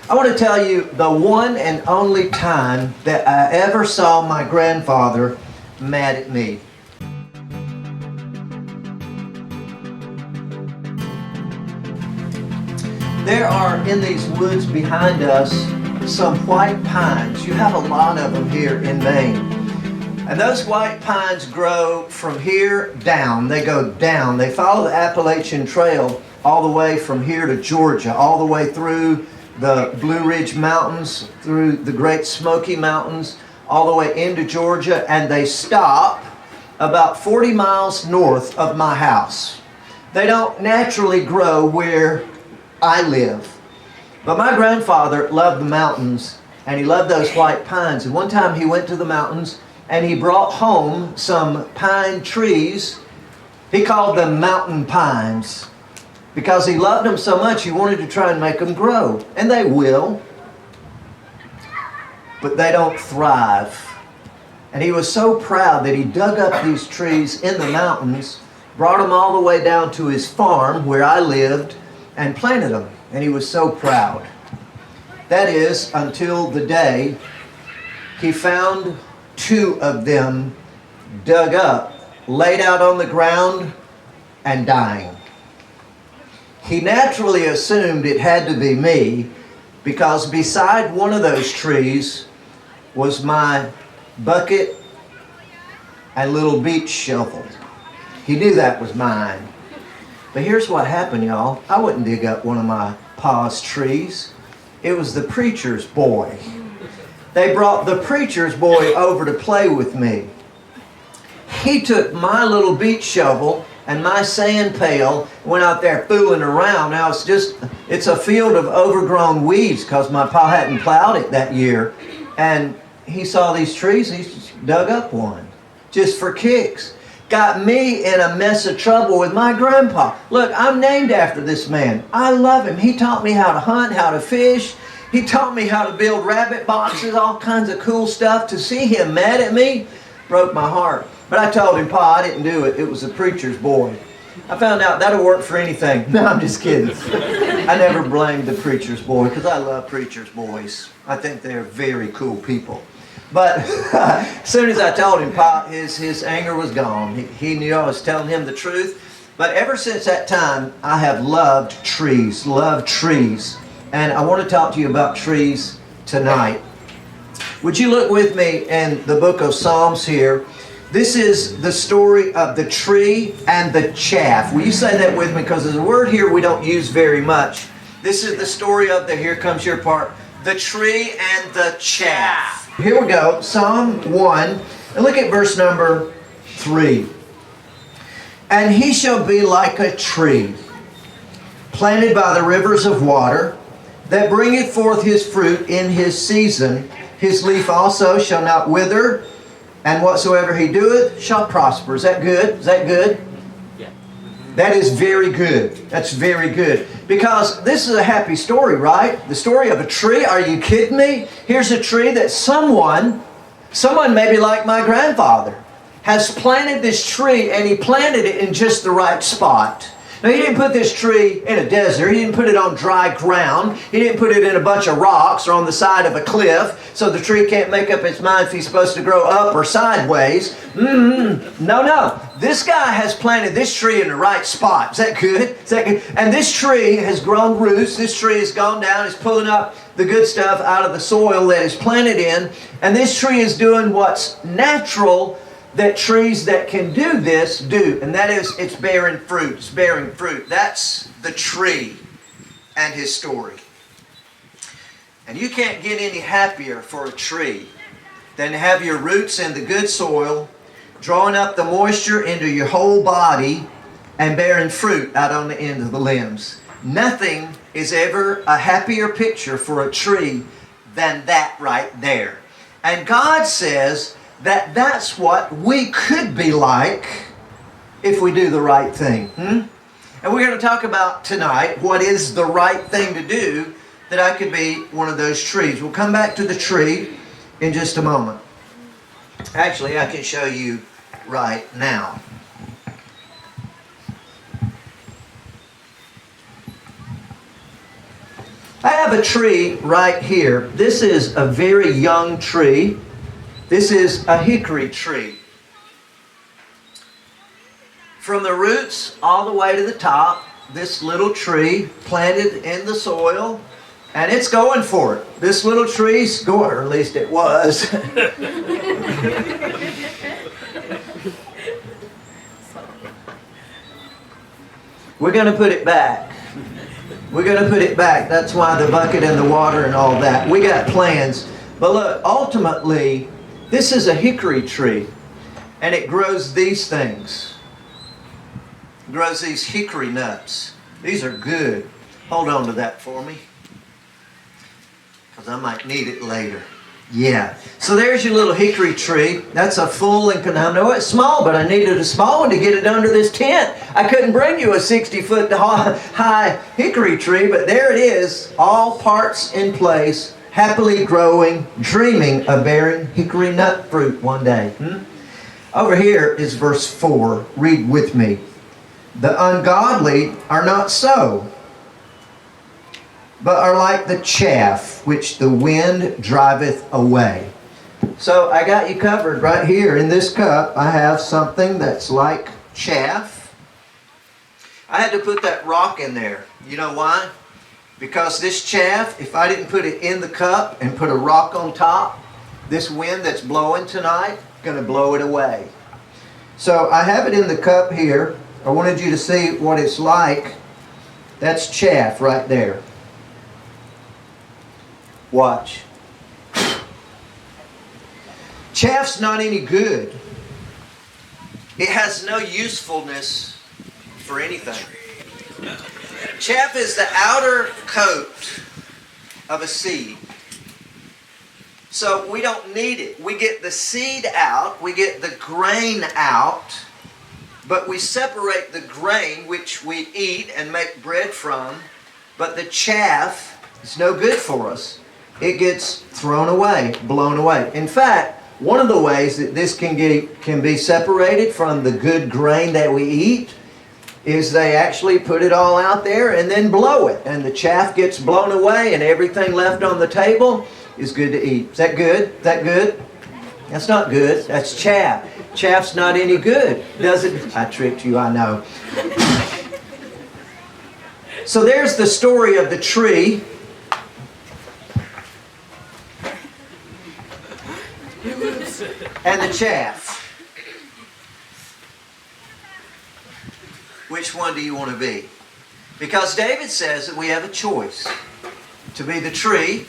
I want to tell you the one and only time that I ever saw my grandfather mad at me. There are in these woods behind us some white pines. You have a lot of them here in Maine. And those white pines grow from here down. They go down. They follow the Appalachian Trail all the way from here to Georgia, all the way through the Blue Ridge Mountains, through the Great Smoky Mountains, all the way into Georgia, and they stop about 40 miles north of my house. They don't naturally grow where I live. But my grandfather loved the mountains, and he loved those white pines. And one time he went to the mountains and he brought home some pine trees. He called them mountain pines because he loved them so much he wanted to try and make them grow. And they will, but they don't thrive. And he was so proud that he dug up these trees in the mountains, brought them all the way down to his farm where I lived, and planted them. And he was so proud. That is, until the day he found 2 of them dug up, laid out on the ground, and dying. He naturally assumed it had to be me, because beside one of those trees was my bucket and little beach shovel. He knew that was mine. But here's what happened, y'all. I wouldn't dig up one of my pa's trees. It was the preacher's boy. They brought the preacher's boy over to play with me. He took my little beach shovel and my sand pail, went out there fooling around. Now it's a field of overgrown weeds because my pa hadn't plowed it that year. And he saw these trees and he just dug up one just for kicks. Got me in a mess of trouble with my grandpa. Look, I'm named after this man. I love him. He taught me how to hunt, how to fish. He taught me how to build rabbit boxes, all kinds of cool stuff. To see him mad at me broke my heart. But I told him, Pa, I didn't do it. It was the preacher's boy. I found out that'll work for anything. No, I'm just kidding. I never blamed the preacher's boy because I love preacher's boys. I think they're very cool people. But as soon as I told him, Pa, his anger was gone. He knew I was telling him the truth. But ever since that time, I have loved trees. And I want to talk to you about trees tonight. Would you look with me in the book of Psalms here? This is the story of the tree and the chaff. Will you say that with me? Because there's a word here we don't use very much. This is the story of here comes your part, the tree and the chaff. Here we go, Psalm 1, and look at verse number 3. And he shall be like a tree, planted by the rivers of water, that bringeth forth his fruit in his season. His leaf also shall not wither, and whatsoever he doeth shall prosper. Is that good? Is that good? Yeah. That is very good. That's very good. Because this is a happy story, right? The story of a tree. Are you kidding me? Here's a tree that someone maybe like my grandfather, has planted this tree, and he planted it in just the right spot. Now, he didn't put this tree in a desert. He didn't put it on dry ground. He didn't put it in a bunch of rocks or on the side of a cliff so the tree can't make up its mind if he's supposed to grow up or sideways. No. This guy has planted this tree in the right spot. Is that good? Is that good? And this tree has grown roots. This tree has gone down. It's pulling up the good stuff out of the soil that it's planted in. And this tree is doing what's natural that trees that can do this do. And that is, it's bearing fruit. It's bearing fruit. That's the tree and his story. And you can't get any happier for a tree than to have your roots in the good soil, drawing up the moisture into your whole body, and bearing fruit out on the end of the limbs. Nothing is ever a happier picture for a tree than that right there. And God says that that's what we could be like if we do the right thing. And we're going to talk about tonight what is the right thing to do that I could be one of those trees. We'll come back to the tree in just a moment. Actually, I can show you right now. I have a tree right here. This is a very young tree. This is a hickory tree. From the roots all the way to the top, this little tree planted in the soil, and it's going for it. This little tree's going, or at least it was. We're going to put it back. We're going to put it back. That's why the bucket and the water and all that. We got plans. But look, ultimately, this is a hickory tree, and it grows these things. It grows these hickory nuts. These are good. Hold on to that for me, because I might need it later. Yeah. So there's your little hickory tree. That's a full, and I know it's small, but I needed a small one to get it under this tent. I couldn't bring you a 60-foot high hickory tree, but there it is, all parts in place, happily growing, dreaming of bearing hickory nut fruit one day. Over here is verse 4. Read with me. The ungodly are not so, but are like the chaff which the wind driveth away. So I got you covered right here. In this cup, I have something that's like chaff. I had to put that rock in there. You know why? Because this chaff, if I didn't put it in the cup and put a rock on top, this wind that's blowing tonight is going to blow it away. So I have it in the cup here. I wanted you to see what it's like. That's chaff right there. Watch. Chaff's not any good. It has no usefulness for anything. Chaff is the outer coat of a seed. So we don't need it. We get the seed out, we get the grain out, but we separate the grain, which we eat and make bread from, but the chaff is no good for us. It gets thrown away, blown away. In fact, one of the ways that this can be separated from the good grain that we eat is they actually put it all out there and then blow it. And the chaff gets blown away and everything left on the table is good to eat. Is that good? Is that good? That's not good. That's chaff. Chaff's not any good, does it? I tricked you, I know. So there's the story of the tree. And the chaff. Which one do you want to be? Because David says that we have a choice to be the tree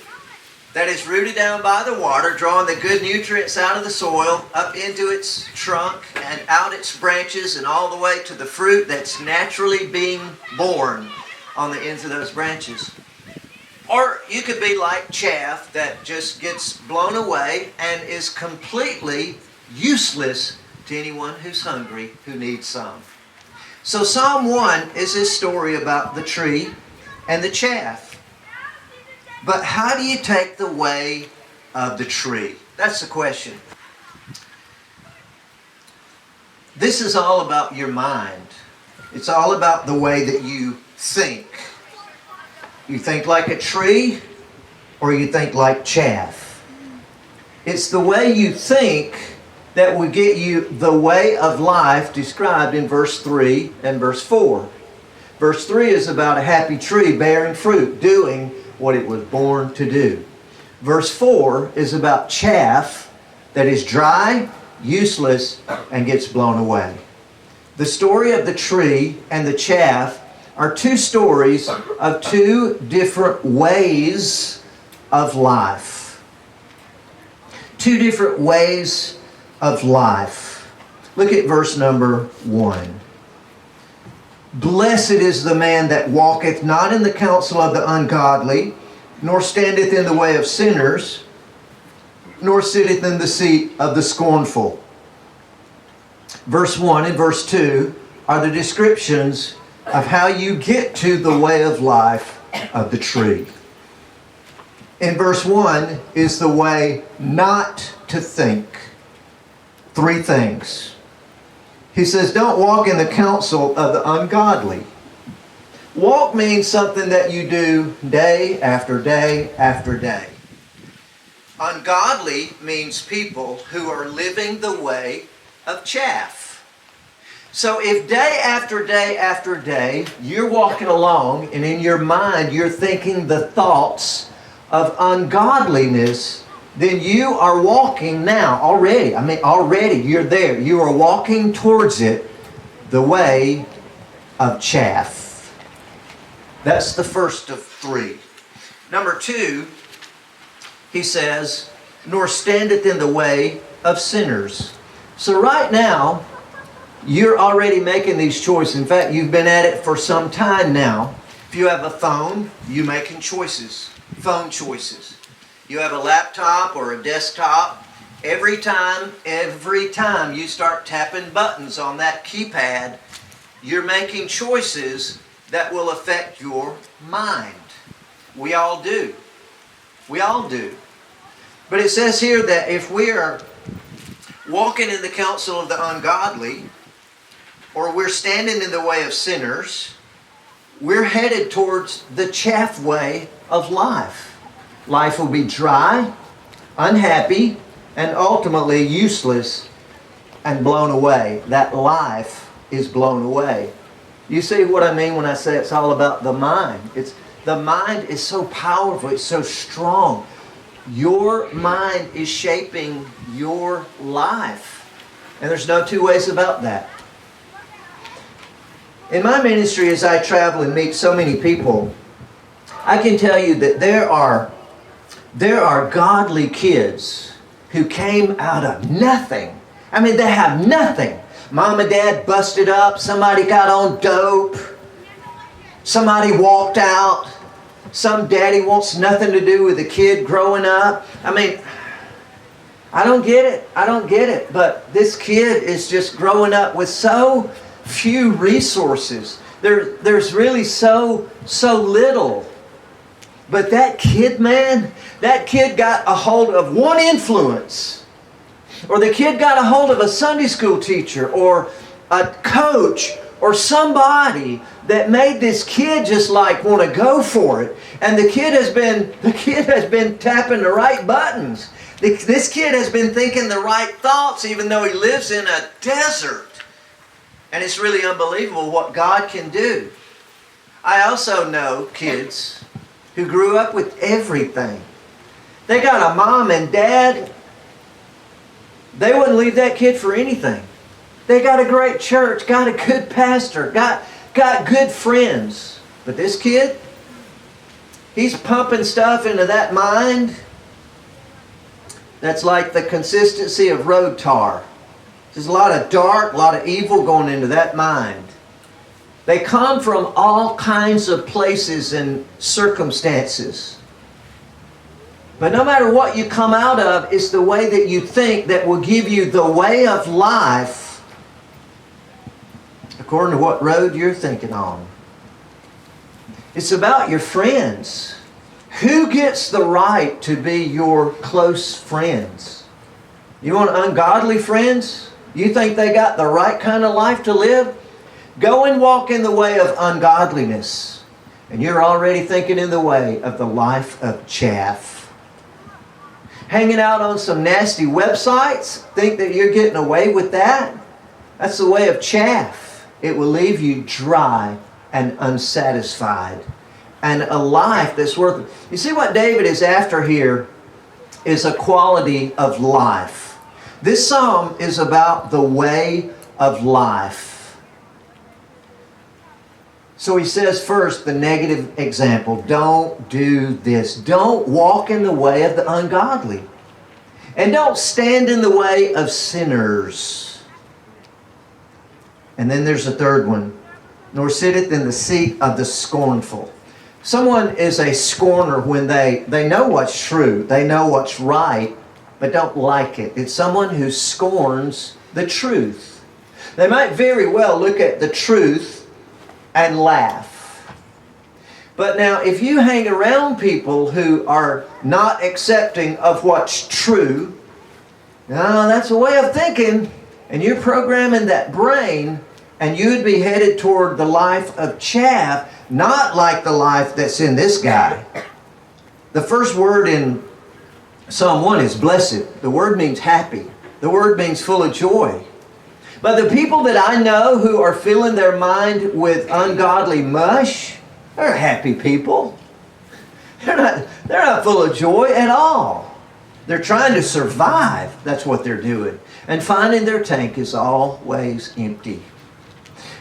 that is rooted down by the water, drawing the good nutrients out of the soil, up into its trunk and out its branches and all the way to the fruit that's naturally being born on the ends of those branches. Or you could be like chaff that just gets blown away and is completely useless to anyone who's hungry, who needs some. So Psalm 1 is this story about the tree and the chaff. But how do you take the way of the tree? That's the question. This is all about your mind. It's all about the way that you think. You think like a tree, or you think like chaff. It's the way you think that will get you the way of life described in verse 3 and verse 4. Verse 3 is about a happy tree bearing fruit, doing what it was born to do. Verse 4 is about chaff that is dry, useless, and gets blown away. The story of the tree and the chaff are two stories of two different ways of life. Two different ways of life. Look at verse number 1. Blessed is the man that walketh not in the counsel of the ungodly, nor standeth in the way of sinners, nor sitteth in the seat of the scornful. Verse 1 and verse 2 are the descriptions of how you get to the way of life of the tree. In verse 1 is the way not to think. 3 things. He says, don't walk in the counsel of the ungodly. Walk means something that you do day after day after day. Ungodly means people who are living the way of chaff. So if day after day after day you're walking along and in your mind you're thinking the thoughts of ungodliness, then you are walking now already. Already you're there. You are walking towards it the way of chaff. That's the first of three. Number two, he says, nor standeth in the way of sinners. So right now, you're already making these choices. In fact, you've been at it for some time now. If you have a phone, you're making choices. Phone choices. You have a laptop or a desktop. Every time you start tapping buttons on that keypad, you're making choices that will affect your mind. We all do. We all do. But it says here that if we are walking in the counsel of the ungodly, or we're standing in the way of sinners, we're headed towards the chaff way of life. Life will be dry, unhappy, and ultimately useless and blown away. That life is blown away. You see what I mean when I say it's all about the mind? The mind is so powerful, it's so strong. Your mind is shaping your life. And there's no two ways about that. In my ministry, as I travel and meet so many people, I can tell you that there are godly kids who came out of nothing. They have nothing. Mom and dad busted up. Somebody got on dope. Somebody walked out. Some daddy wants nothing to do with the kid growing up. I don't get it. I don't get it. But this kid is just growing up with so few resources. There's really so little. But that kid, man, that kid got a hold of one influence. Or the kid got a hold of a Sunday school teacher or a coach or somebody that made this kid just like want to go for it. And the kid has been tapping the right buttons. This kid has been thinking the right thoughts even though he lives in a desert. And it's really unbelievable what God can do. I also know kids who grew up with everything. They got a mom and dad. They wouldn't leave that kid for anything. They got a great church, got a good pastor, got good friends. But this kid, he's pumping stuff into that mind that's like the consistency of road tar. There's a lot of dark, a lot of evil going into that mind. They come from all kinds of places and circumstances. But no matter what you come out of, it's the way that you think that will give you the way of life according to what road you're thinking on. It's about your friends. Who gets the right to be your close friends? You want ungodly friends? You think they got the right kind of life to live? Go and walk in the way of ungodliness. And you're already thinking in the way of the life of chaff. Hanging out on some nasty websites, think that you're getting away with that? That's the way of chaff. It will leave you dry and unsatisfied. And a life that's worth it. You see what David is after here is a quality of life. This psalm is about the way of life. So he says first the negative example. Don't do this. Don't walk in the way of the ungodly. And don't stand in the way of sinners. And then there's a third one. Nor sitteth in the seat of the scornful. Someone is a scorner when they know what's true. They know what's right, but don't like it. It's someone who scorns the truth. They might very well look at the truth and laugh. But now, if you hang around people who are not accepting of what's true, now that's a way of thinking, and you're programming that brain, and you'd be headed toward the life of chaff not like the life that's in this guy. The first word in Psalm 1 is blessed. The word means happy. The word means full of joy. But the people that I know who are filling their mind with ungodly mush, they're happy people. They're not full of joy at all. They're trying to survive. That's what they're doing. And finding their tank is always empty.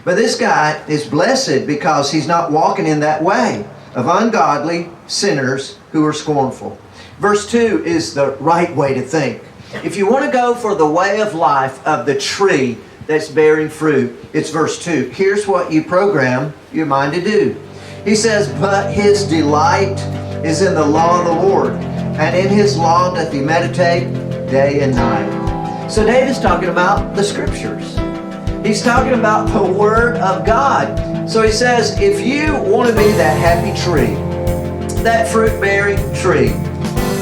But this guy is blessed because he's not walking in that way of ungodly sinners who are scornful. Verse 2 is the right way to think. If you want to go for the way of life of the tree that's bearing fruit, it's verse 2. Here's what you program your mind to do. He says, but his delight is in the law of the Lord, and in his law doth he meditate day and night. So David's talking about the Scriptures. He's talking about the Word of God. So he says, if you want to be that happy tree, that fruit-bearing tree,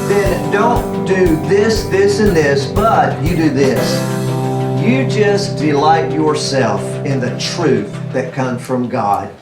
then don't do this, this, and this, but you do this. You just delight yourself in the truth that comes from God.